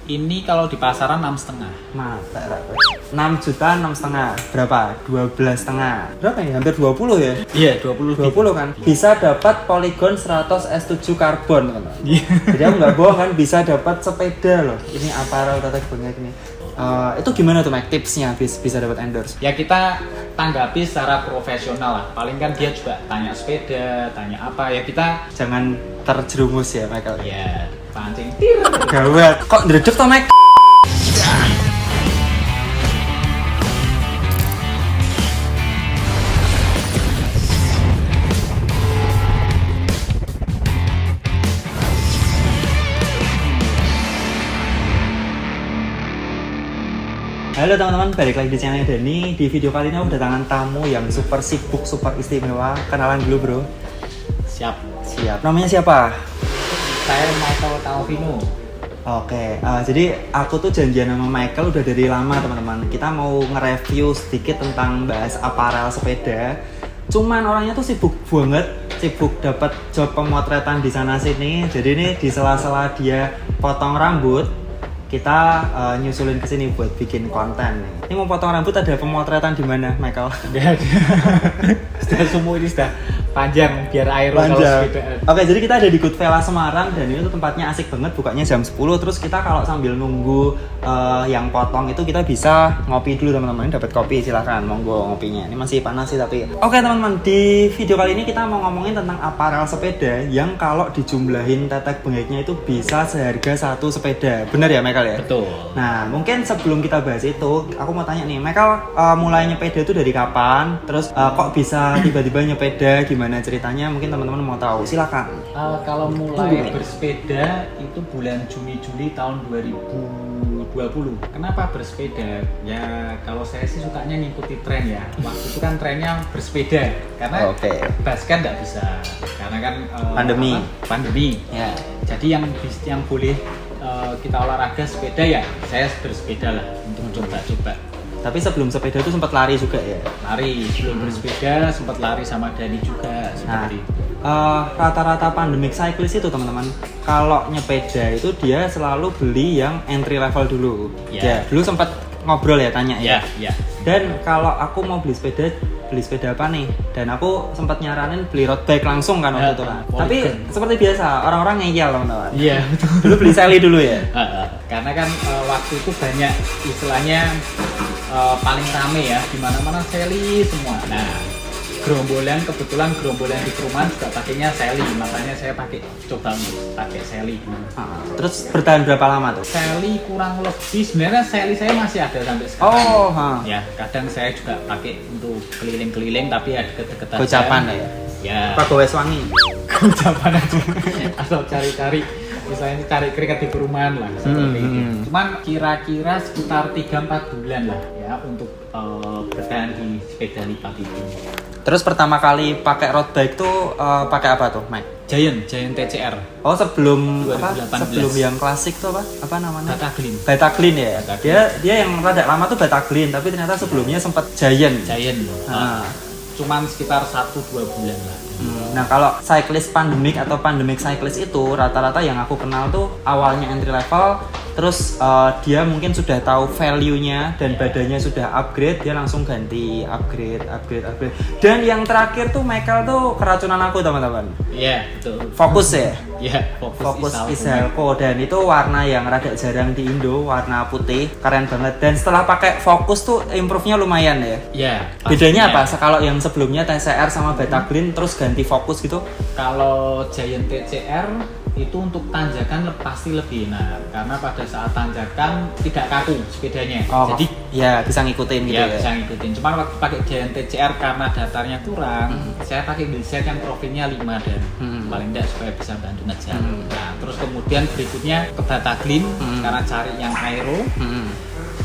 Ini kalau di pasaran 6,5. Mata 6 juta 6,5. Berapa? 12,5. Berapa ya? Hampir 20 ya? Iya, 20 kan? Bisa dapat Polygon 100 S7 karbon kan? Iya. Jadi aku nggak bohong kan, bisa dapat sepeda loh. Ini apparel Tetek Bengek nih. Itu gimana tuh Mike tipsnya bisa dapat endorse? Ya kita tanggapi secara profesional lah. Paling kan dia juga tanya sepeda, tanya apa ya kita Jangan terjerumus ya Michael. ya pancing tir. Gawat. Kok ndredeg toh Mike? Halo teman-teman, balik lagi di channel Dani. Di video kali ini aku kedatangan tamu yang super sibuk, super istimewa. Kenalan dulu bro. Siap. Namanya siapa? Saya Michael Calvino. Oke, jadi aku tuh janjian sama Michael udah dari lama teman-teman. Kita mau nge-review sedikit tentang bahas apparel sepeda. Cuman orangnya tuh sibuk banget, sibuk dapat job pemotretan di sana sini. Jadi ini di sela-sela dia potong rambut, kita nyusulin ke sini buat bikin konten nih. Ini mau potong rambut ada pemotretan di mana, Michael? Sudah semua ini sudah panjang biar air kalau sepedaan. Oke, jadi kita ada di Goodvella Semarang dan ini tuh tempatnya asik banget, bukanya jam 10. Terus kita kalau sambil nunggu yang potong itu kita bisa ngopi dulu teman-teman. Dapat kopi silahkan, monggo ngopinya. Ini masih panas sih tapi. Oke teman-teman, di video kali ini kita mau ngomongin tentang apparel sepeda yang kalau dijumlahin tetek bengeknya itu bisa seharga satu sepeda. Bener ya Michael ya? Betul. Nah, mungkin sebelum kita bahas itu, aku mau tanya nih, Michael mulai nyepeda itu dari kapan? Terus kok bisa tiba-tiba nyepeda? Gimana ceritanya? Mungkin teman-teman mau tahu. Silakan. Kalau mulai bersepeda itu bulan Juni-Juli tahun 2020. Kenapa bersepeda? Ya kalau saya sih sukanya ngikuti tren ya. Waktu itu kan trennya bersepeda. Karena basket nggak bisa. Karena kan pandemi. Ya. Jadi yang boleh kita olahraga sepeda ya saya bersepeda lah untuk coba-coba. Tapi sebelum sepeda itu sempat lari juga ya? Lari, sebelum bersepeda sempat lari sama Dani juga seperti rata-rata pandemic cyclist itu teman-teman, kalau nyepeda itu dia selalu beli yang entry level dulu. Ya, dulu sempat ngobrol ya, tanya ya. Dan kalau aku mau beli sepeda apa nih? Dan aku sempat nyaranin beli road bike langsung kan waktu itu kan. Tapi seperti biasa orang-orang ngeyel teman-teman. Iya betul. Dulu beli Sally dulu ya. Karena kan waktu itu banyak istilahnya paling rame ya, di mana-mana Sally semua. Nah, kebetulan gerombolan di perumahan juga pakainya Sally, makanya saya coba pakai Sally. Terus bertahan berapa lama tuh? Sally kurang lebih sebenarnya Sally saya masih ada sampai sekarang. Ya, kadang saya juga pakai untuk keliling-keliling tapi ada deket-deket aja. Gocapan ya. Apa gowes wangi? Gocapan aja. Atau cari-cari misalnya cari keringat di perumahan lah seperti itu. Cuman kira-kira sekitar 3-4 bulan lah ya untuk bertahan di sepeda lipat itu. Terus pertama kali pakai road bike tuh pakai apa tuh, Mike? Giant TCR. Oh, sebelum 2018. Sebelum yang klasik tuh apa namanya? Betaglin ya. Dia yang rada lama tuh Betaglin, tapi ternyata sebelumnya sempat Giant. Cuman sekitar 1-2 bulan lah. Nah, kalau cyclist pandemic atau pandemic cyclist itu rata-rata yang aku kenal tuh awalnya entry level, terus dia mungkin sudah tahu value-nya dan badannya sudah upgrade, dia langsung ganti upgrade. Dan yang terakhir tuh Michael tuh keracunan aku teman-teman. Iya, betul. Fokus ya? Iya, Fokus Ishalco, dan itu warna yang rada jarang di Indo, warna putih, keren banget. Dan setelah pakai Fokus tuh improve-nya lumayan ya? Iya. Bedanya apa? Kalau yang sebelumnya TCR sama Betaglin terus ganti Fokus gitu? Kalau Giant TCR itu untuk tanjakan pasti lebih enak karena pada saat tanjakan tidak kaku sepedanya. Jadi ya bisa ngikutin gitu ya. Bisa ngikutin. Cuma waktu pakai Giant TCR karena datarnya kurang, saya pakai wheelset yang profilnya 5 dan paling tidak supaya bisa bantu ngejar. Nah, terus kemudian berikutnya ke Betaglin karena cari yang aero.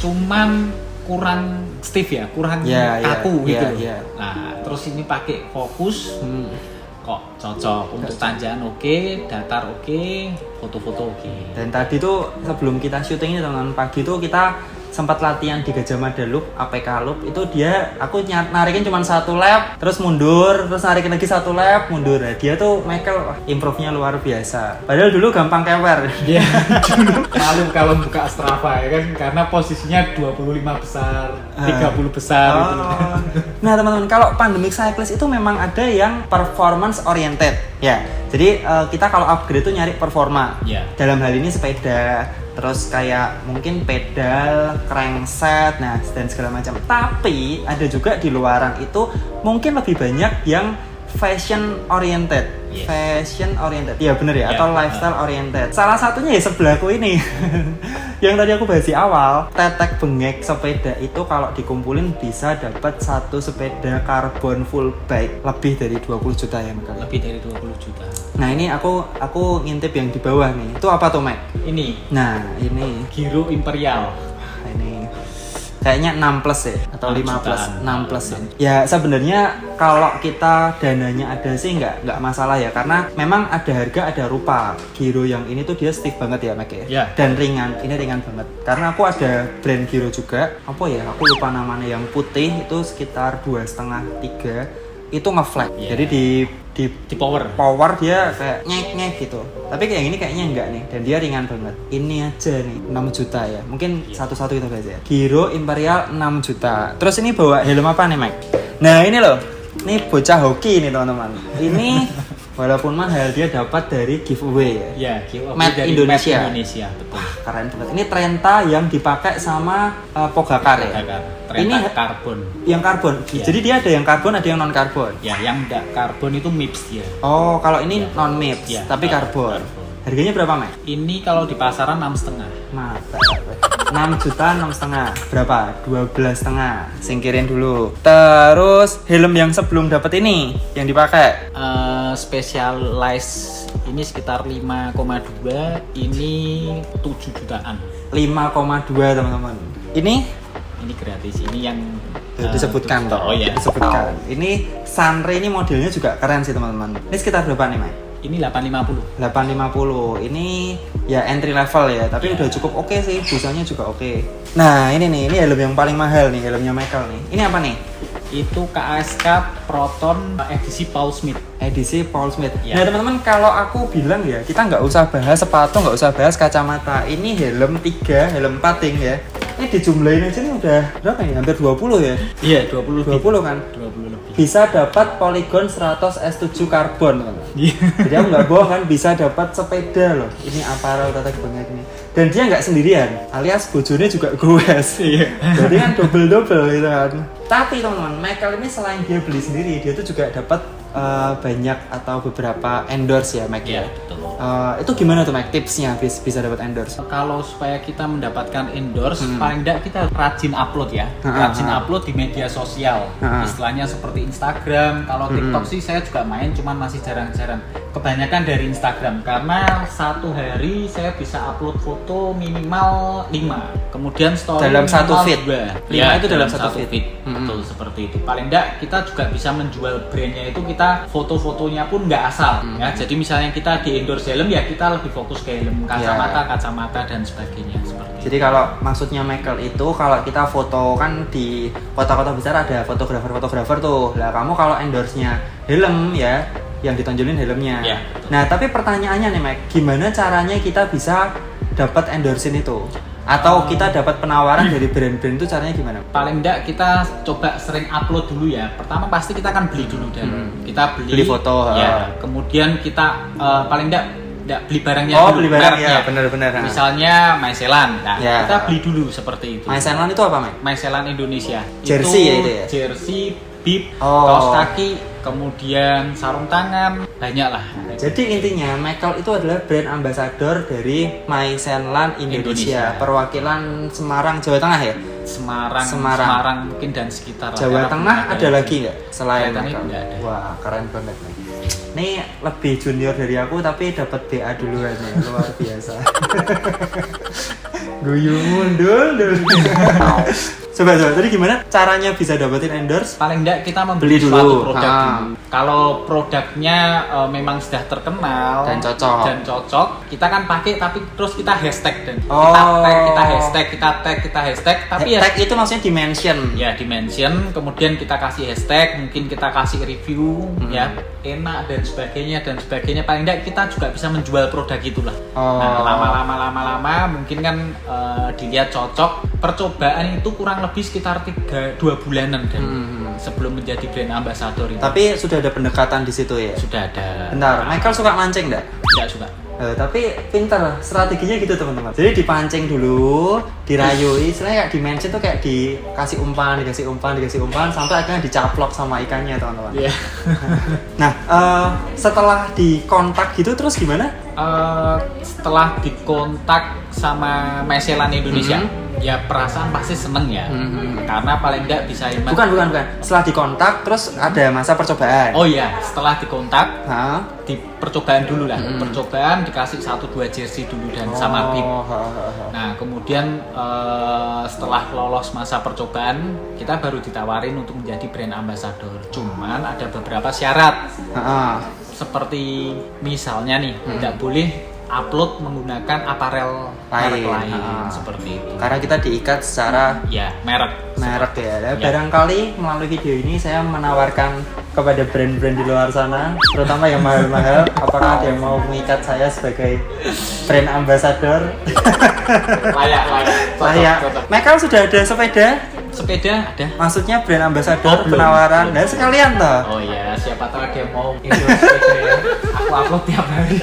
Cuman kurang stiff ya, kurang kaku gitu. Nah, terus ini pakai Fokus. Kok cocok untuk tanjakan datar foto-foto. Dan tadi tuh sebelum kita syuting ini teman-teman, pagi tuh kita sempat latihan di Gajah Mada Loop, APK Loop itu aku narikin cuma 1 lap, terus mundur, terus narikin lagi 1 lap, mundur. Nah, dia tuh Michael improve-nya luar biasa. Padahal dulu gampang kewer. Iya, dulu malu kalau buka Strava ya kan, karena posisinya 25 besar, 30 besar gitu. Nah teman-teman, kalau pandemic cyclist itu memang ada yang performance oriented ya. Jadi kita kalau upgrade itu nyari performa. Dalam hal ini sepeda, terus kayak mungkin pedal, crankset, nah dan segala macam. Tapi ada juga di luaran itu mungkin lebih banyak yang fashion oriented. Fashion oriented, ya bener ya, atau lifestyle oriented. Salah satunya ya sebelahku ini yang tadi aku bahas di awal. Tetek bengek sepeda itu kalau dikumpulin bisa dapat satu sepeda karbon full bike lebih dari 20 juta ya Mek. Lebih dari 20 juta. Nah ini aku ngintip yang di bawah nih. Itu apa tuh Mek? Ini. Nah ini Giro Imperial. Ini kayaknya 6 plus ya atau 5 plus, 6 plus ya. Ya sebenarnya kalau kita dananya ada sih nggak masalah ya, karena memang ada harga ada rupa. Giro yang ini tuh dia stiff banget ya Mek ya. Dan ringan, ini ringan banget. Karena aku ada brand Giro juga, apa ya? Aku lupa namanya, yang putih itu sekitar 2,5-3 itu nge-flat. Jadi di power dia kayak nyek gitu. Tapi kayak gini kayaknya enggak nih, dan dia ringan banget. Ini aja nih 6 juta ya. Mungkin satu-satu kita bahas ya. Giro Imperial 6 juta. Terus ini bawa helm apa nih Mike? Nah ini loh, ini bocah hoki nih teman-teman. Ini walaupun mahal dia dapat dari giveaway ya. Giveaway Made dari Indonesia. Made Indonesia, betul. Keren banget. Ini Trenta yang dipakai sama Pogacar ya. Trenta ini karbon. Yang karbon. Jadi dia ada yang karbon, ada yang non karbon. Ya, yang enggak karbon itu MIPS dia. Oh, kalau ini non MIPS, tapi karbon. Harganya berapa, Mek? Ini kalau di pasaran 6,5. Mantap. 6 juta 6,5. Berapa? 12,5. Singkirin dulu. Terus helm yang sebelum dapat ini yang dipakai Specialized ini sekitar 5,2, ini 7 jutaan. 5,2 teman-teman. Ini gratis, ini yang disebutkan toh. Oh ya. Disebutkan. Ini Sunray, ini modelnya juga keren sih teman-teman. Ini sekitar berapa nih, Mek? Ini 850. 850. Ini ya entry level ya, tapi udah cukup oke sih, busanya juga oke. Nah, ini helm yang paling mahal nih, helmnya Michael nih. Ini apa nih? Itu KSK Proton edisi Paul Smith. Edisi Paul Smith. Nah teman-teman, kalau aku bilang ya, kita nggak usah bahas sepatu, nggak usah bahas kacamata. Ini helm 3, helm pating ya. Ini dijumlahin aja nih udah berapa ya? Hampir 20 ya? Iya, 20 kan? 20 lebih. Bisa dapat Polygon 100 S7 karbon kan? Jadi aku nggak bohong kan, bisa dapat sepeda loh. Ini apparel tetek bengek nih. Dan dia nggak sendirian, alias bojone juga goes. Jadi kan double gitu kan. Tapi teman-teman, Michael ini selain dia beli sendiri, dia tuh juga dapat banyak atau beberapa endorse ya, Mike. Iya, betul. Itu gimana tuh Mike tipsnya bisa dapat endorse? Kalau supaya kita mendapatkan endorse, paling enggak kita rajin upload ya. Rajin upload di media sosial. Istilahnya seperti Instagram. Kalau TikTok sih saya juga main, cuman masih jarang-jarang. Kebanyakan dari Instagram, karena satu hari saya bisa upload foto minimal 5. Kemudian story dalam satu feed. 2. 5 itu dalam satu feed. Betul, seperti itu. Paling enggak kita juga bisa menjual brandnya itu, kita foto-fotonya pun nggak asal ya. Jadi misalnya kita di endorse helm ya, kita lebih fokus ke helm, kacamata dan sebagainya seperti itu. Jadi kalau maksudnya Michael itu, kalau kita foto kan di kota-kota besar ada fotografer tuh. Lah kamu kalau endorse-nya helm ya, yang ditonjolin helmnya. Nah, tapi pertanyaannya nih Mike, gimana caranya kita bisa dapat endorse itu? Atau kita dapat penawaran dari brand-brand itu, caranya gimana? Paling enggak kita coba sering upload dulu ya. Pertama pasti kita akan beli dulu dan kita beli foto ya. Kemudian kita paling enggak beli barangnya dulu. Beli barang ya, benar-benar. Misalnya Mycelan. Nah, kita beli dulu seperti itu. Mycelan itu apa, Mike? Mycelan Indonesia. Jersey ya itu ya? Jersey, bib, kaos kaki, kemudian sarung tangan, banyak lah. Jadi intinya Michael itu adalah brand ambassador dari Mycelan Indonesia. Perwakilan Semarang, Jawa Tengah ya? Semarang mungkin dan sekitar. Jawa Tengah ada lagi nggak selain Michael? Nggak ada. Wah, keren banget nih. Ini lebih junior dari aku tapi dapat BA duluan ya, luar biasa. Guyu mundur. Coba. Tadi gimana caranya bisa dapetin endorse? Paling enggak kita membeli Beli dulu. suatu produk dulu. Kalau produknya memang sudah terkenal Dan cocok. kita kan pakai tapi terus kita hashtag dan Oh. kita hashtag tapi ya tag itu maksudnya dimension. ya dimension, kemudian kita kasih hashtag, mungkin kita kasih review ya enak dan sebagainya. Paling enggak kita juga bisa menjual produk itulah. Nah, lama-lama mungkin kan dilihat cocok. Percobaan itu kurang lebih sekitar 2 bulanan dan sebelum menjadi brand ambassador itu. Tapi sudah ada pendekatan di situ ya? Sudah ada. Bentar, Michael suka mancing enggak? Tidak suka. Tapi pinter, strateginya gitu teman-teman. Jadi dipancing dulu, dirayui, istilahnya kayak dimension tuh kayak dikasih umpan sampai akhirnya dicaplok sama ikannya teman-teman. Iya. Nah, setelah dikontak gitu terus gimana? Setelah dikontak sama Meselan Indonesia, ya perasaan pasti seneng ya. Karena paling enggak bisa Bukan. Setelah dikontak terus ada masa percobaan. Oh iya, setelah dikontak Hah? di percobaan dulu lah. Percobaan dikasih 1-2 jersey dulu dan sama bib. Nah, kemudian setelah lolos masa percobaan, kita baru ditawarin untuk menjadi brand ambassador. Cuman ada beberapa syarat. Seperti misalnya nih, tidak boleh upload menggunakan aparel merek lain seperti itu. Karena kita diikat secara ya merek ya. Barangkali melalui video ini saya menawarkan kepada brand-brand di luar sana, terutama yang mahal-mahal, apakah ada yang mau mengikat saya sebagai brand ambassador? Layak. Michael sudah ada sepeda ada. Maksudnya brand ambassador penawaran. Dan sekalian toh. Oh iya, siapa tahu ada yang mau endorse sepeda ya. Aku upload tiap hari.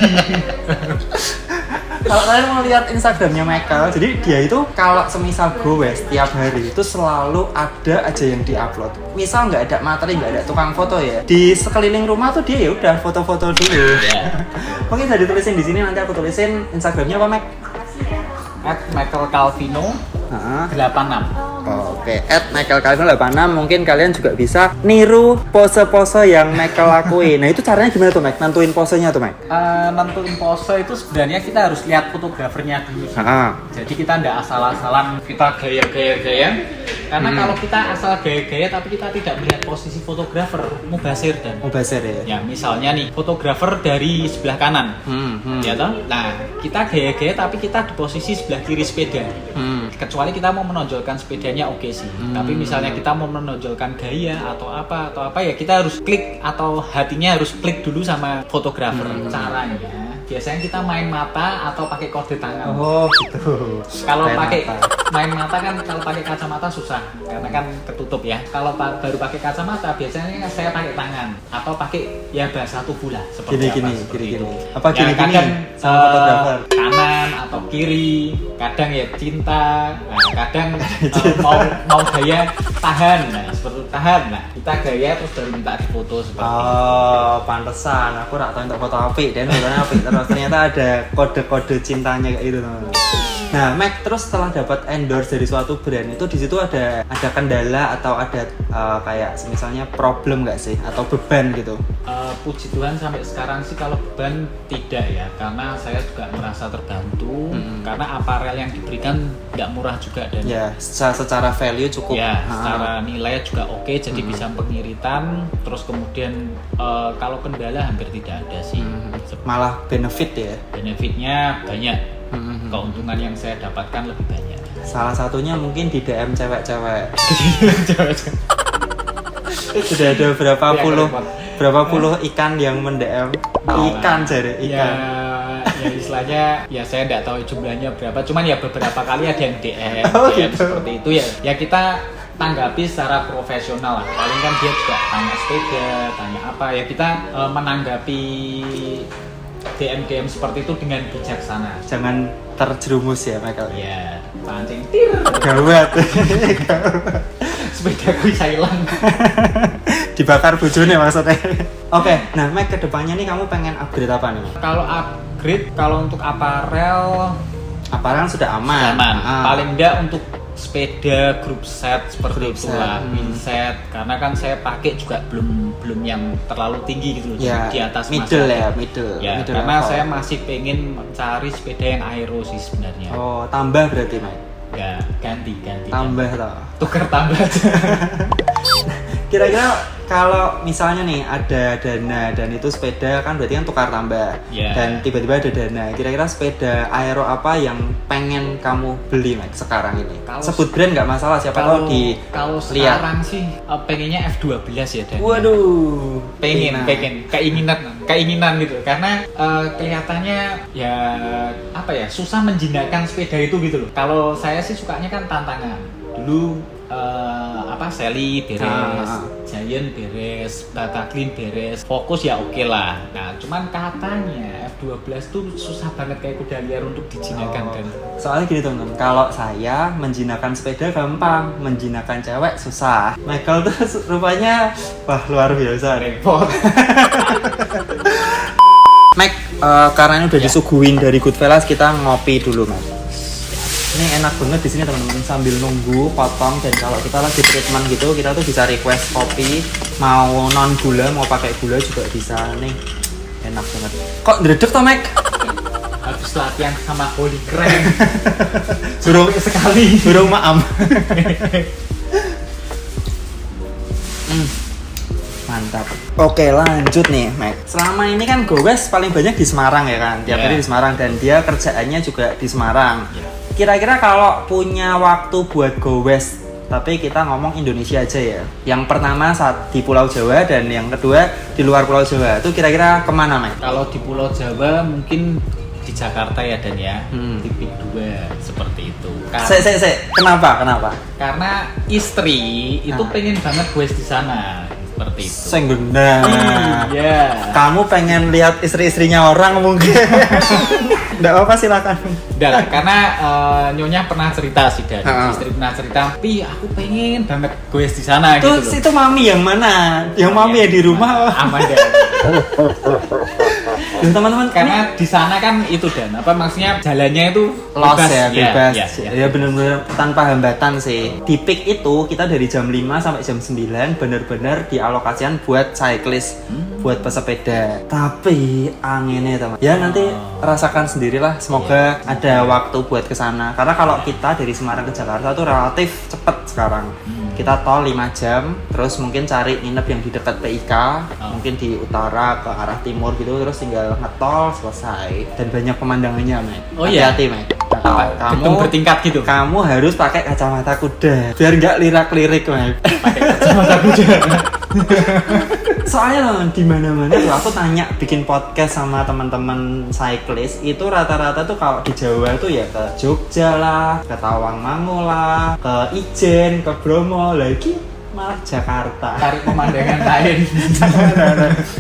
Kalau kalian mau lihat Instagramnya Michael, jadi dia itu kalau semisal goes tiap hari itu selalu ada aja yang diupload. Misal nggak ada materi, nggak ada tukang foto ya, di sekeliling rumah tuh dia ya udah foto-foto dulu. Mungkin bisa ditulisin di sini, nanti aku tulisin Instagramnya apa, Mac? @michaelcalvino 86. Oke, @michaelcalvino86. Mungkin kalian juga bisa niru pose-pose yang Michael lakuin. Nah itu caranya gimana tuh, Mac? Nentuin posenya tuh, Mac? Nentuin pose itu sebenarnya kita harus lihat fotografernya dulu. Jadi kita nggak asal-asalan kita gaya-gaya. Karena kalau kita asal gaya-gaya tapi kita tidak melihat posisi fotografer, mubazir ya. Ya misalnya nih fotografer dari sebelah kanan, ya toh. Nah kita gaya-gaya tapi kita di posisi sebelah kiri sepeda. Kecuali kita mau menonjolkan sepedanya oke sih. Tapi misalnya kita mau menonjolkan gaya atau apa ya kita harus klik atau hatinya harus klik dulu sama fotografer. Caranya biasanya kita main mata atau pakai kode tangan. Oh gitu. Kalau pakai main mata kan, kalau pakai kacamata susah karena kan ketutup ya. Kalau baru pakai kacamata biasanya saya pakai tangan atau pakai ya bahasa tubuh lah seperti gini. Apa ya, gini kadang sama fotografer? Kanan atau kiri, kadang ya cinta, kadang mau gaya tahan, seperti tahan. Nah kita gaya terus baru minta difoto seperti itu. Pantesan aku rak tahu untuk foto apik dan fotonya apik terus ternyata ada kode-kode cintanya kayak gitu. Nah, Mac, terus setelah dapat endorse dari suatu brand itu di situ ada kendala atau ada kayak misalnya problem nggak sih atau beban gitu? Puji Tuhan sampai sekarang sih kalau beban tidak ya, karena saya juga merasa terbantu karena aparel yang diberikan nggak murah juga dan ya secara value cukup ya secara nilai juga oke, jadi bisa pengiritan. Terus kemudian kalau kendala hampir tidak ada sih, malah benefit ya, benefitnya banyak. Keuntungan yang saya dapatkan lebih banyak. Salah satunya mungkin di DM cewek-cewek. Sudah ada berapa puluh ikan yang mendm ikan. Ya istilahnya ya saya nggak tahu jumlahnya berapa, cuman ya beberapa kali ada yang DM, gitu. Seperti itu ya. Ya kita tanggapi secara profesional lah. Paling kan dia juga tanya sepeda, tanya apa ya, kita menanggapi DM seperti itu dengan bijaksana. Jangan terjerumus ya, Michael. Ya, pancing tir. Gawat. Sepedaku hilang. Dibakar bojone maksudnya. Oke, nah Mac, kedepannya nih kamu pengen upgrade apa nih? Kalau untuk aparel sudah aman. Paling enggak untuk sepeda group set seperti itulah, wheel set, karena kan saya pakai juga belum yang terlalu tinggi gitu loh, ya, di atas middle karena level. saya masih pengen mencari sepeda yang aero sih sebenarnya. Tambah berarti, Mike. Ya ganti. Tambah toh. Tuker tambah aja. Kira-kira kalau misalnya nih ada dana dan itu sepeda kan berarti kan tukar tambah. Yeah. Dan tiba-tiba ada dana. Kira-kira sepeda aero apa yang pengen kamu beli Max sekarang ini? Sebut brand nggak masalah, siapa tahu di kalau lihat. sekarang sih pengennya F12 ya dan. Waduh, pengen keinginan gitu karena kelihatannya ya apa ya susah menjinakkan sepeda itu gitu loh. Kalau saya sih sukanya kan tantangan dulu. Sally beres, Giant beres, Bataclan beres, Focus ya oke lah. Nah cuman katanya F12 tuh susah banget kayak kuda liar untuk dijinakkan dan. Soalnya gini teman-teman, kalau saya menjinakkan sepeda gampang, menjinakkan cewek susah. Michael tuh rupanya wah luar biasa. Repot. Mike, karena ini udah disuguhin dari Goodfellas, kita ngopi dulu Mike. Ini enak banget di sini teman-teman, sambil nunggu potong. Dan kalau kita lagi treatment gitu, kita tuh bisa request kopi, mau non gula, mau pakai gula juga bisa. Nih enak banget. Kok ndredeg toh Mike? Habis latihan sama Holy keren. Suruh sekali. Suruh maam. Mantap. Oke lanjut nih Mike. Selama ini kan Gowes paling banyak di Semarang ya kan, tiap hari di Semarang, dan dia kerjaannya juga di Semarang. Kira-kira kalau punya waktu buat Gowes, tapi kita ngomong Indonesia aja ya. Yang pertama saat di Pulau Jawa dan yang kedua di luar Pulau Jawa, itu kira-kira kemana Mike? Kalau di Pulau Jawa mungkin di Jakarta ya dan ya, di Pik 2 seperti itu. Kenapa? Karena istri itu pengen banget Gowes di sana. Seperti itu. Sengguna. Iya. Kamu pengen lihat istri-istrinya orang mungkin? Nggak apa-apa silakan. Udah, karena Nyonya pernah cerita sih dan istri pernah cerita, "Pi, aku pengen banget Gowes di sana." Gitu loh. Itu mami yang mana? Yang mami yang di rumah? Aman deh. Teman-teman, karena di sana kan itu dan maksudnya jalannya itu los bebas. Ya. Ya benar-benar tanpa hambatan sih. Di Pik itu kita dari jam 5 sampai jam 9 benar-benar dialokasikan buat cyclist, buat pesepeda. Tapi anginnya teman. Ya nanti rasakan sendirilah. Semoga ada waktu buat kesana. Karena kalau kita dari Semarang ke Jakarta tuh relatif cepet sekarang. Kita tol 5 jam, terus mungkin cari nginep yang di dekat PIK, mungkin di utara ke arah timur gitu, terus tinggal ngetol selesai. Dan banyak pemandangannya, Mek. Hati-hati, Mek. Kamu bertingkat gitu. Kamu harus pakai kacamata kuda biar nggak lirak-lirik, Mek. Pakai kacamata kuda. Soalnya di mana-mana tuh aku tanya bikin podcast sama teman-teman cyclist itu rata-rata tuh kalau di Jawa tuh ya ke Jogja lah, ke Tawangmangu lah, ke Ijen, ke Bromo lagi malah Jakarta. Cari pemandangan lain.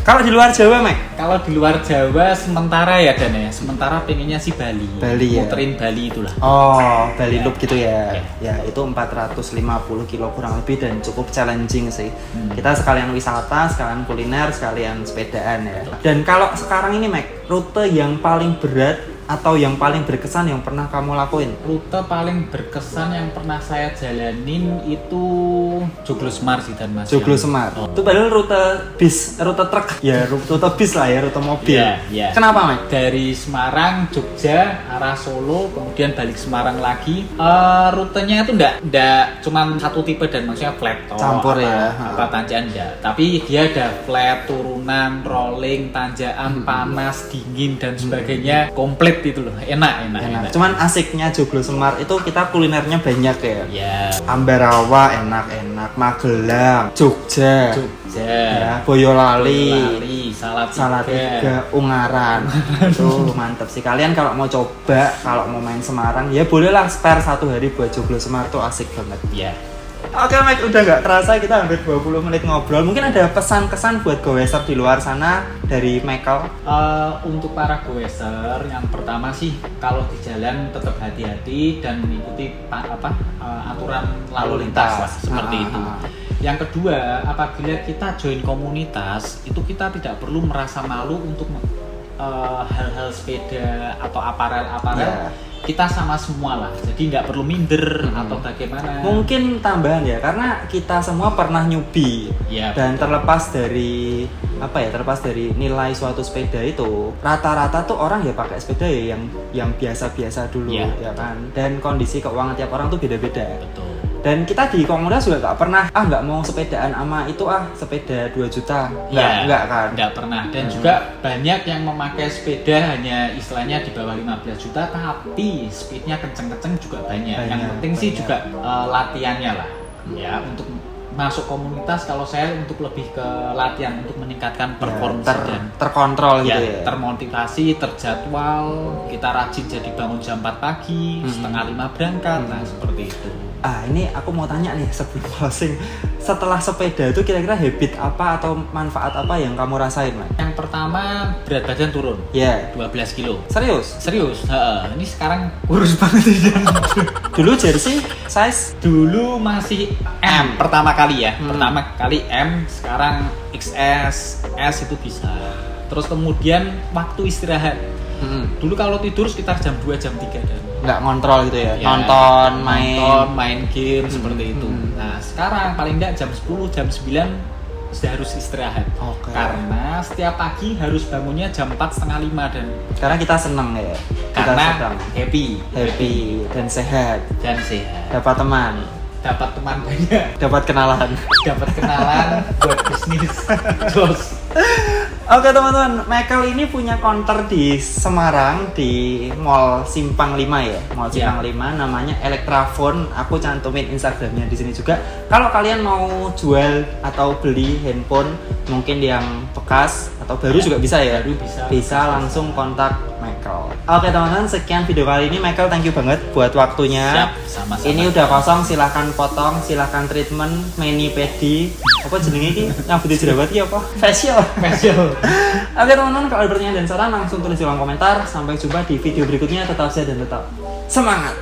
Kalau di luar Jawa, Mek? Kalau di luar Jawa sementara ya Dan ya. Sementara pengennya sih Bali. Bali ya. Muterin Bali itulah. Oh, Bali Loop gitu ya. Ya, itu 450 kilo kurang lebih dan cukup challenging sih. Kita sekalian wisata, sekalian kuliner, sekalian sepedaan ya. Dan kalau sekarang ini, Mek, rute yang paling berat atau yang paling berkesan yang pernah kamu lakuin? Rute paling berkesan yang pernah saya jalanin itu Joglo Semar sih dan Mas. Joglo Semar. Itu padahal rute truk. Ya, rute bis lah ya, rute mobil. Iya. Kenapa, Mek? Dari Semarang, Jogja, arah Solo, kemudian balik Semarang lagi. Rutenya itu enggak cuma satu tipe dan maksudnya flat toh. Campur ya. Apa tanjakan enggak. Tapi dia ada flat, turunan, rolling, tanjakan, panas, dingin dan sebagainya. Komplit itu loh, enak. Cuman asiknya Joglo Semar itu kita kulinernya banyak ya. Iya. Ambarawa enak, Magelang, Jogja, ya, Boyolali, Salatiga, Ungaran. Tuh mantep sih. Kalian kalau mau coba, kalau mau main Semarang, ya bolehlah spare 1 hari buat Joglo Semar tuh asik banget. Iya. Oke, Mike, udah nggak terasa kita hampir 20 menit ngobrol. Mungkin ada pesan-kesan buat goeser di luar sana dari Michael? Untuk para goeser, yang pertama sih kalau di jalan tetap hati-hati dan mengikuti aturan lalu lintas lah, seperti itu. Yang kedua, apabila kita join komunitas, itu kita tidak perlu merasa malu untuk hal-hal sepeda atau aparel kita sama semua lah, jadi nggak perlu minder atau bagaimana. Mungkin tambahan ya, karena kita semua pernah newbie Ya, dan terlepas dari terlepas dari nilai suatu sepeda itu, rata-rata tuh orang ya pakai sepeda ya yang biasa-biasa dulu Ya. ya kan. Dan kondisi keuangan tiap orang tuh beda-beda. betul. Dan kita di komunitas juga nggak pernah nggak mau sepedaan sama itu sepeda 2 juta nggak kan. Nggak pernah. Dan juga banyak yang memakai sepeda hanya istilahnya di bawah 15 juta, tapi speednya kenceng-kenceng juga banyak. Yang penting sih juga latihannya lah, ya untuk masuk komunitas. Kalau saya untuk lebih ke latihan untuk meningkatkan performance dan terkontrol gitu ya. Termotivasi, terjadwal, kita rajin jadi bangun jam 4 pagi, setengah 5 berangkat, nah seperti itu. Ini aku mau tanya nih sebelum closing. Setelah sepeda itu kira-kira habit apa atau manfaat apa yang kamu rasain, Mas? Yang pertama, berat badan turun. Ya. 12 kilo. Serius? Serius? Ini sekarang kurus banget ya. Dulu jersey size? Dulu masih M pertama kali ya. Pertama kali M, sekarang XS, S itu bisa. Terus kemudian waktu istirahat. Dulu kalau tidur sekitar jam 2, jam 3 dan nggak ngontrol gitu ya? Ya, nonton, main game seperti itu. Nah sekarang paling nggak jam 10, jam 9 sudah harus istirahat. Oke. Karena setiap pagi harus bangunnya jam 4, setengah 5 dan Karena kita seneng ya. Kita karena sedang happy dan sehat. dan sehat. Dapat teman, Dapat teman banyak, dapat kenalan. dapat kenalan buat bisnis. Terus Oke teman-teman, Michael ini punya counter di Semarang di Mall Simpang 5 ya, Mall Simpang 5 namanya Elektrafon. Aku cantumin Instagramnya di sini juga. Kalau kalian mau jual atau beli handphone mungkin yang bekas atau baru juga bisa ya, baru bisa langsung kontak Michael. Oke teman-teman, sekian video kali ini. Michael, thank you banget buat waktunya. Siap, sama-sama. Ini udah kosong, silahkan potong, silahkan treatment, mani pedi. Apa jenenge iki? Yang putih jerawat iki apa? Facial. Oke teman-teman, kalau ada pertanyaan dan saran langsung tulis di kolom komentar. Sampai jumpa di video berikutnya. Tetap sehat dan tetap semangat.